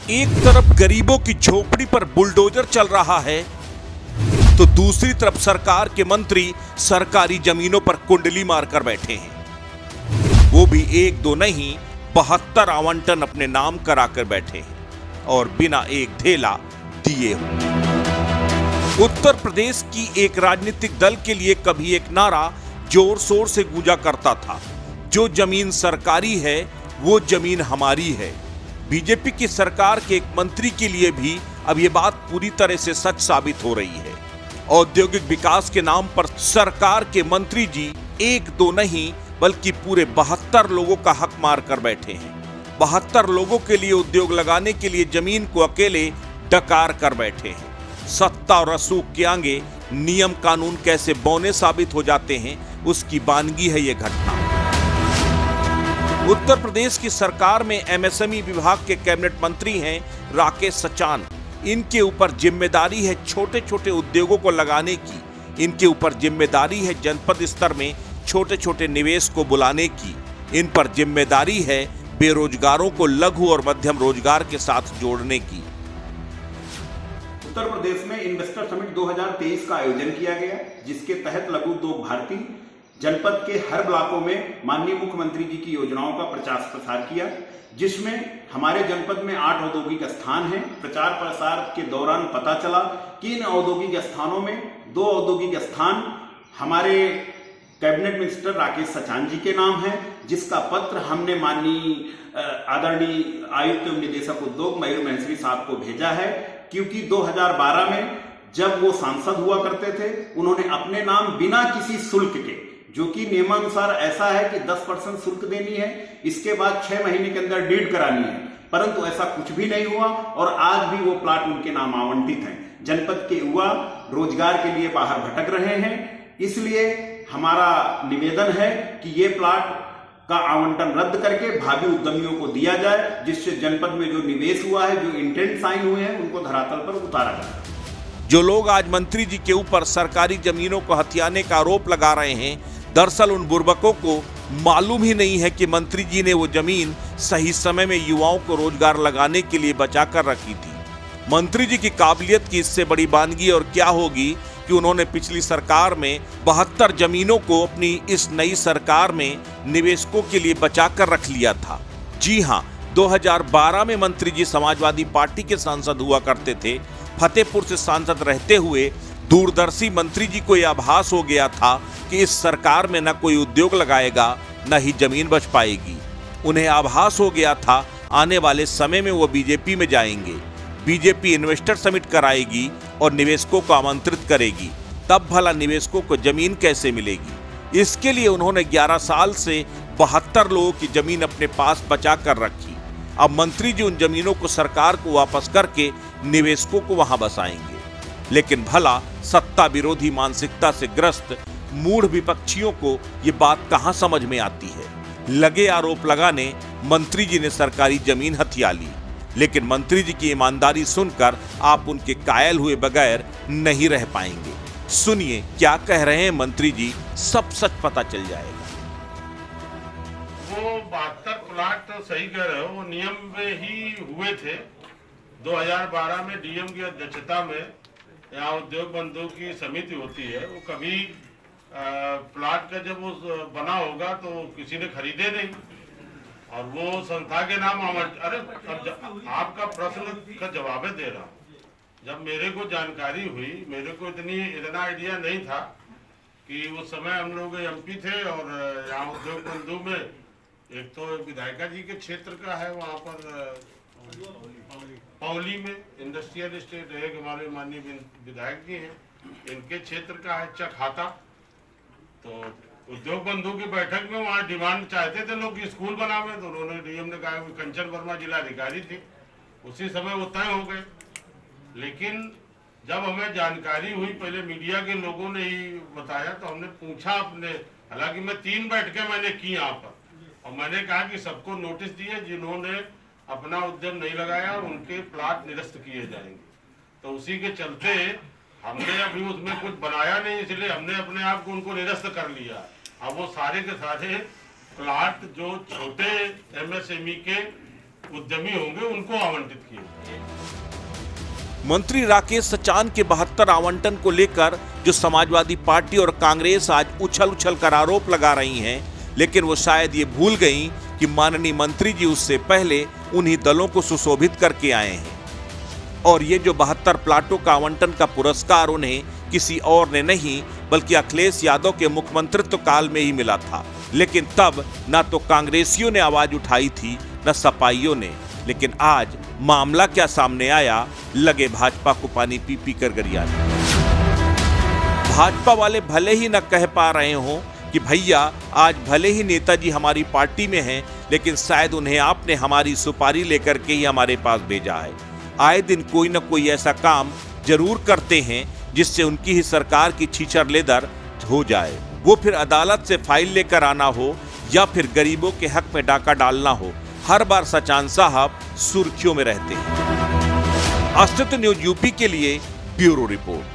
एक तरफ गरीबों की झोपड़ी पर बुलडोजर चल रहा है तो दूसरी तरफ सरकार के मंत्री सरकारी जमीनों पर कुंडली मारकर बैठे हैं। वो भी एक दो नहीं, 72 आवंटन अपने नाम कराकर बैठे हैं और बिना एक ढेला दिए हो। उत्तर प्रदेश की एक राजनीतिक दल के लिए कभी एक नारा जोर शोर से गूंजा करता था, जो जमीन सरकारी है वो जमीन हमारी है। बीजेपी की सरकार के एक मंत्री के लिए भी अब ये बात पूरी तरह से सच साबित हो रही है। औद्योगिक विकास के नाम पर सरकार के मंत्री जी एक दो नहीं बल्कि पूरे 72 लोगों का हक मार कर बैठे हैं। 72 लोगों के लिए उद्योग लगाने के लिए जमीन को अकेले डकार कर बैठे हैं। सत्ता और रसूख के आगे नियम कानून कैसे बौने साबित हो जाते हैं, उसकी बानगी है ये घटना। उत्तर प्रदेश की सरकार में एमएसएमई विभाग के कैबिनेट मंत्री हैं राकेश सचान। इनके ऊपर जिम्मेदारी है छोटे छोटे उद्योगों को लगाने की। इनके ऊपर जिम्मेदारी है जनपद स्तर में छोटे छोटे निवेश को बुलाने की। इन पर जिम्मेदारी है बेरोजगारों को लघु और मध्यम रोजगार के साथ जोड़ने की। उत्तर प्रदेश में इन्वेस्टर समिट 2023 का आयोजन किया गया, जिसके तहत लघु उद्योग भारती जनपद के हर ब्लॉकों में माननीय मुख्यमंत्री जी की योजनाओं का प्रचार प्रसार किया, जिसमें हमारे जनपद में 8 औद्योगिक स्थान हैं। प्रचार प्रसार के दौरान पता चला कि इन औद्योगिक स्थानों में 2 औद्योगिक स्थान हमारे कैबिनेट मिनिस्टर राकेश सचान जी के नाम है, जिसका पत्र हमने माननीय आदरणीय आयुक्त एवं निदेशक उद्योग मयूर महंसरी साहब को भेजा है। क्योंकि 2012 में जब वो सांसद हुआ करते थे, उन्होंने अपने नाम बिना किसी शुल्क के, जो कि नियमानुसार ऐसा है कि 10% शुल्क देनी है, इसके बाद 6 महीने के अंदर डीड करानी है, परंतु ऐसा कुछ भी नहीं हुआ और आज भी वो प्लाट उनके नाम आवंटित हैं। जनपद के युवा रोजगार के लिए बाहर भटक रहे हैं, इसलिए हमारा निवेदन है कि ये प्लाट का आवंटन रद्द करके भावी उद्यमियों को दिया जाए, जिससे जनपद में जो निवेश हुआ है, जो इंटेंट साइन हुए हैं, उनको धरातल पर उतारा जाए। जो लोग आज मंत्री जी के ऊपर सरकारी जमीनों को हथियाने का आरोप लगा रहे हैं, दरअसल उन बुर्बकों को मालूम ही नहीं है कि मंत्री जी ने वो जमीन सही समय में युवाओं को रोजगार लगाने के लिए बचा कर रखी थी। मंत्री जी की काबिलियत की इससे बड़ी बानगी और क्या होगी कि उन्होंने पिछली सरकार में 72 जमीनों को अपनी इस नई सरकार में निवेशकों के लिए बचा कर रख लिया था। जी हां, 2012 में मंत्री जी समाजवादी पार्टी के सांसद हुआ करते थे। फतेहपुर से सांसद रहते हुए दूरदर्शी मंत्री जी को यह आभास हो गया था कि इस सरकार में न कोई उद्योग लगाएगा, न ही जमीन बच पाएगी। उन्हें आभास हो गया था आने वाले समय में वो बीजेपी में जाएंगे। बीजेपी इन्वेस्टर समिट कराएगी और निवेशकों को आमंत्रित करेगी, तब भला निवेशकों को जमीन कैसे मिलेगी। इसके लिए उन्होंने 11 साल से 72 लोगों की जमीन अपने पास बचा कर रखी। अब मंत्री जी उन जमीनों को सरकार को वापस करके निवेशकों को वहां बसाएंगे। लेकिन भला सत्ता विरोधी मानसिकता से ग्रस्त मूढ़ विपक्षियों को ये बात कहां समझ में आती है। लगे आरोप लगाने मंत्री जी ने सरकारी जमीन हथिया ली, लेकिन मंत्री जी की ईमानदारी सुनकर आप उनके कायल हुए बगैर नहीं रह पाएंगे। सुनिए क्या कह रहे हैं मंत्री जी, सब सच पता चल जाएगा। वो 72 प्लाट तो सही कह रहे हो, वो नियम में ही हुए थे। 2012 में डीएम की अध्यक्षता में यहाँ उद्योग बंधु की समिति होती है, वो कभी प्लाट का जब वो बना होगा तो किसी ने खरीदे नहीं और वो संस्था के नाम अरे अब आपका प्रश्न का जवाब दे रहा हूँ। जब मेरे को जानकारी हुई, मेरे को इतना आइडिया नहीं था कि उस समय हम लोग एमपी थे और यहाँ उद्योग बंधु में एक तो विधायिका जी के क्षेत्र का है, वहाँ पर पौली में इंडस्ट्रियल एस्टेट है, हमारे माननीय विधायक जी हैं, इनके क्षेत्र का है चखाता। तो उद्योग बंधु की बैठक में वहाँ डिमांड चाहते थे लोग कि स्कूल बनावे, तो उन्होंने डीएम ने कहा कि कंचन वर्मा जिलाधिकारी थी, उसी समय वो तय हो गए। लेकिन जब हमें जानकारी हुई, पहले मीडिया के लोगों ने ही बताया, तो हमने पूछा अपने, हालांकि मैं 3 बैठकें मैंने की यहाँ पर, और मैंने कहा कि सबको नोटिस दिए जिन्होंने अपना उद्यम नहीं लगाया और उनके प्लाट निरस्त किए जाएंगे। तो उसी के चलते हमने अभी उसमें कुछ बनाया नहीं, इसलिए हमने अपने आप को उनको निरस्त कर लिया। अब वो सारे के सारे प्लाट जो छोटे एमएसएमई के उद्यमी होंगे उनको आवंटित किए। मंत्री राकेश सचान के 72 आवंटन को लेकर जो समाजवादी पार्टी और कांग्रेस आज उछल उछल कर आरोप लगा रही हैं, लेकिन वो शायद ये भूल गई कि माननीय मंत्री जी उससे पहले उन्हीं दलों को सुशोभित करके आए हैं। और ये जो 72 प्लाटों का आवंटन का पुरस्कार उन्हें किसी और ने नहीं बल्कि अखिलेश यादव के मुख्यमंत्रित्व काल में ही मिला था। लेकिन तब ना तो कांग्रेसियों ने आवाज उठाई थी न सपाइयों ने। लेकिन आज मामला क्या सामने आया, लगे भाजपा को पानी पी पी कर गरियाने। भाजपा वाले भले ही न कह पा रहे हों कि भैया आज भले ही नेताजी हमारी पार्टी में हैं, लेकिन शायद उन्हें आपने हमारी सुपारी लेकर के ही हमारे पास भेजा है। आए दिन कोई न कोई ऐसा काम जरूर करते हैं जिससे उनकी ही सरकार की छीछर लेदर हो जाए। वो फिर अदालत से फाइल लेकर आना हो या फिर गरीबों के हक में डाका डालना हो, हर बार सचान साहब सुर्खियों में रहते हैं। अस्तित्व न्यूज यूपी के लिए ब्यूरो रिपोर्ट।